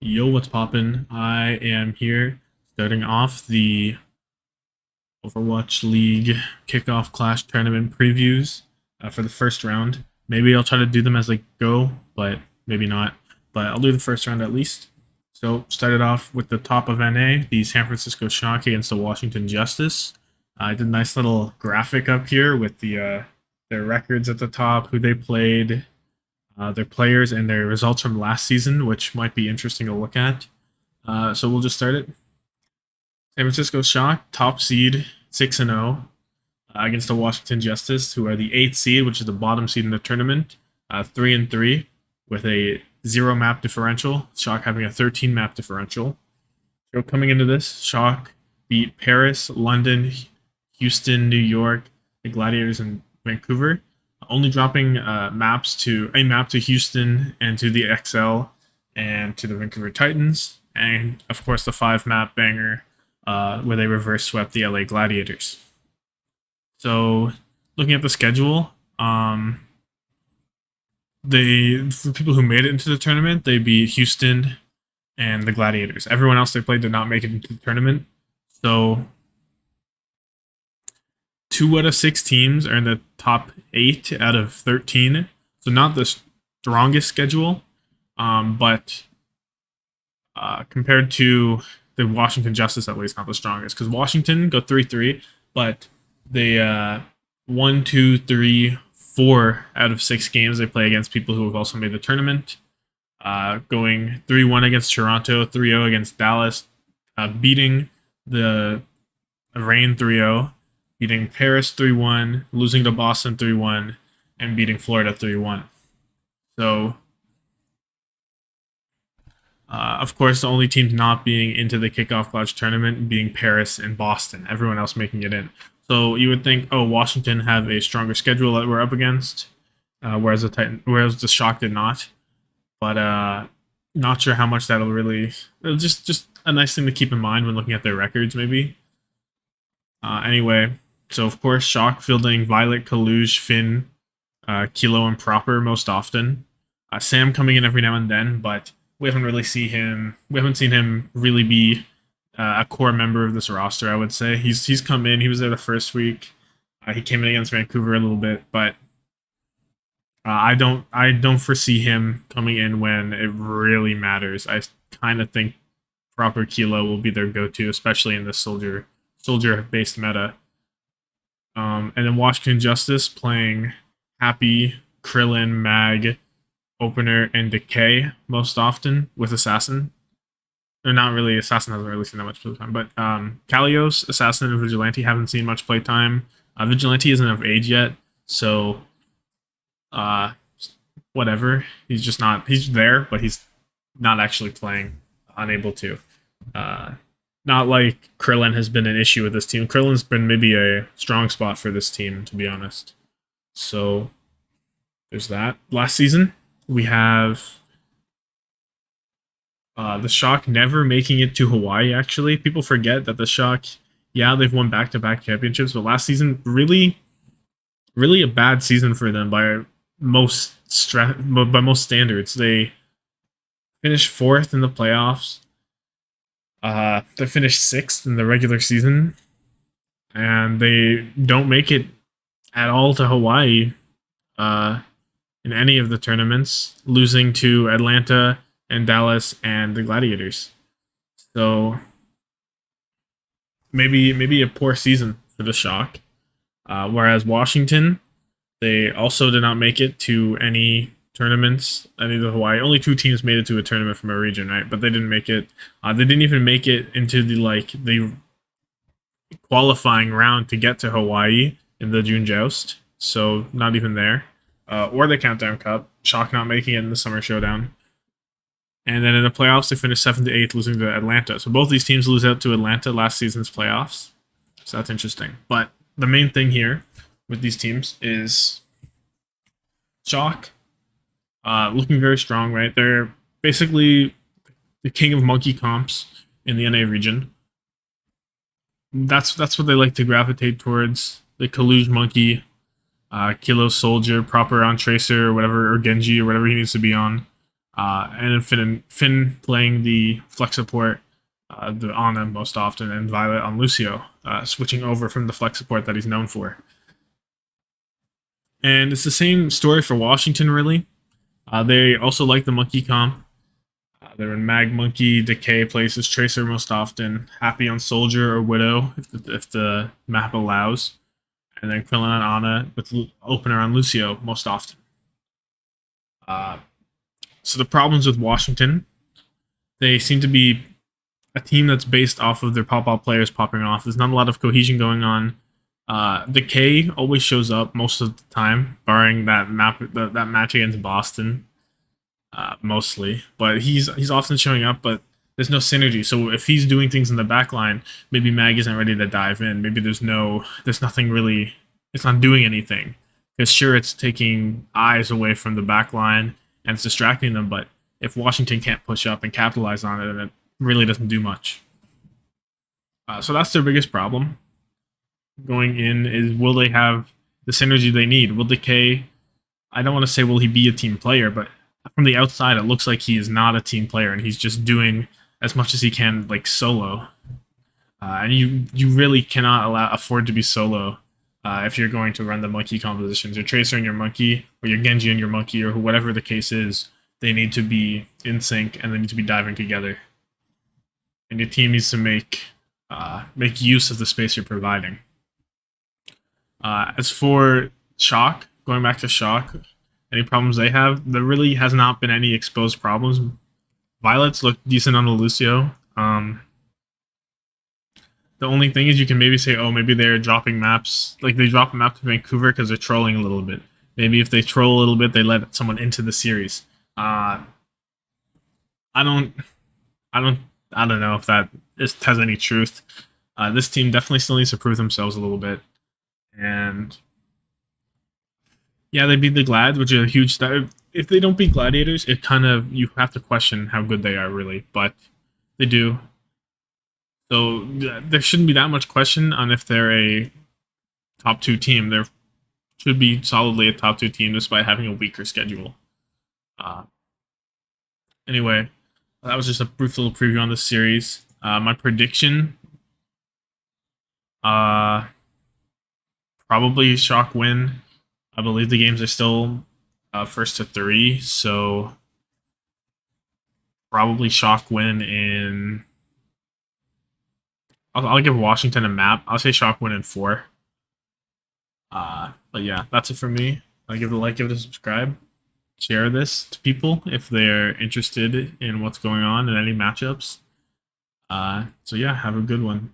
Yo, what's poppin'? I am here starting off the Overwatch League Kickoff Clash Tournament previews for the first round. Maybe I'll try to do them as I go, but maybe not. But I'll do the first round at least. So, started off with the top of NA, the San Francisco Shock against the Washington Justice. I did a nice little graphic up here with their records at the top, who they played, their players, and their results from last season, which might be interesting to look at. So we'll just start it. San Francisco Shock, top seed, 6-0 against the Washington Justice, who are the 8th seed, which is the bottom seed in the tournament, 3-3 with a 0 map differential. Shock having a 13 map differential. So coming into this, Shock beat Paris, London, Houston, New York, the Gladiators, and Vancouver, only dropping maps to a map to Houston and to the XL and to the Vancouver Titans, and of course the 5 map banger where they reverse swept the LA Gladiators. So looking at the schedule, for people who made it into the tournament, they beat Houston and the Gladiators. Everyone else they played did not make it into the tournament. So 2 out of 6 teams are in the top 8 out of 13. So not the strongest schedule, but compared to the Washington Justice, at least not the strongest. Because Washington go 3-3, but they 1, 2, 3, 4 out of 6 games they play against people who have also made the tournament. Going 3-1 against Toronto, 3-0 against Dallas, beating the Reign 3-0, beating Paris 3-1, losing to Boston 3-1, and beating Florida 3-1. So, of course, the only teams not being into the Kickoff Clash tournament being Paris and Boston. Everyone else making it in. So you would think, oh, Washington have a stronger schedule that we're up against, whereas the Shock did not. But not sure how much that'll really. Just a nice thing to keep in mind when looking at their records, maybe. Anyway, so of course, Shock fielding Violet, Kaluge, Finn, Kilo, and Proper most often. Sam coming in every now and then, but we haven't seen him really be a core member of this roster. I would say he's come in. He was there the first week. He came in against Vancouver a little bit, but I don't foresee him coming in when it really matters. I kind of think Proper Kilo will be their go-to, especially in the soldier based meta. And then Washington Justice playing Happy, Krillin, Mag, Opener, and Decay most often with Assassin. Or not really, Assassin hasn't really seen that much playtime, but Kalios, Assassin, and Vigilante haven't seen much playtime. Vigilante isn't of age yet, so whatever. He's there, but he's not actually playing, unable to. Not like Krillin has been an issue with this team. Krillin's been maybe a strong spot for this team, to be honest. So there's that. Last season, we have the Shock never making it to Hawaii, actually. People forget that the Shock, yeah, they've won back-to-back championships, but last season, really, really a bad season for them by most standards. They finished 4th in the playoffs. They finished 6th in the regular season, and they don't make it at all to Hawaii in any of the tournaments, losing to Atlanta and Dallas and the Gladiators. So maybe a poor season for the Shock. Whereas Washington, they also did not make it to any tournaments, any of the Hawaii. Only 2 teams made it to a tournament from a region, right? But they didn't make it. They didn't even make it into the qualifying round to get to Hawaii in the June Joust. So not even there. Or the Countdown Cup. Shock not making it in the Summer Showdown. And then in the playoffs, they finished 7th to 8th, losing to Atlanta. So both these teams lose out to Atlanta last season's playoffs. So that's interesting. But the main thing here with these teams is Shock looking very strong, right? They're basically the king of monkey comps in the NA region. That's what they like to gravitate towards. The Kaluge monkey, Kilo soldier, proper on Tracer or whatever, or Genji or whatever he needs to be on. and then Finn playing the flex support, the Ana most often, and Violet on Lucio, switching over from the flex support that he's known for. And it's the same story for Washington, really. They also like the monkey comp. They're in Mag Monkey, Decay places Tracer most often, Happy on Soldier or Widow if the map allows, and then Krillin on Ana with opener on Lucio most often. Uh, so the problems with Washington, they seem to be a team that's based off of their pop-up players popping off. There's not a lot of cohesion going on. Decay always shows up most of the time, barring that match against Boston, mostly. But he's often showing up, but there's no synergy. So if he's doing things in the back line, maybe Mag isn't ready to dive in. Maybe there's nothing really. It's not doing anything. Because sure, it's taking eyes away from the back line and it's distracting them. But if Washington can't push up and capitalize on it, then it really doesn't do much. So that's their biggest problem going in is will they have the synergy they need? Will Decay, I don't want to say will he be a team player, but from the outside it looks like he is not a team player and he's just doing as much as he can like solo. And you really cannot afford to be solo if you're going to run the monkey compositions. Your Tracer and your monkey, or your Genji and your monkey, or whatever the case is, they need to be in sync and they need to be diving together. And your team needs to make use of the space you're providing. As for Shock, going back to Shock, any problems they have, there really has not been any exposed problems. Violets look decent on the Lucio. The only thing is you can maybe say, oh, maybe they're dropping maps. Like they drop a map to Vancouver because they're trolling a little bit. Maybe if they troll a little bit, they let someone into the series. I don't know if that has any truth. This team definitely still needs to prove themselves a little bit. And yeah, they beat the Glads, which is a huge step. If they don't beat Gladiators, it kind of, you have to question how good they are, really. But they do. So there shouldn't be that much question on if they're a top 2 team. There should be solidly a top 2 team despite having a weaker schedule. Anyway, that was just a brief little preview on this series. My prediction, probably Shock win. I believe the games are still first to 3, so probably Shock win in. I'll give Washington a map. I'll say Shock win in 4. But yeah, that's it for me. I'll give it a like, give it a subscribe. Share this to people if they're interested in what's going on in any matchups. So yeah, have a good one.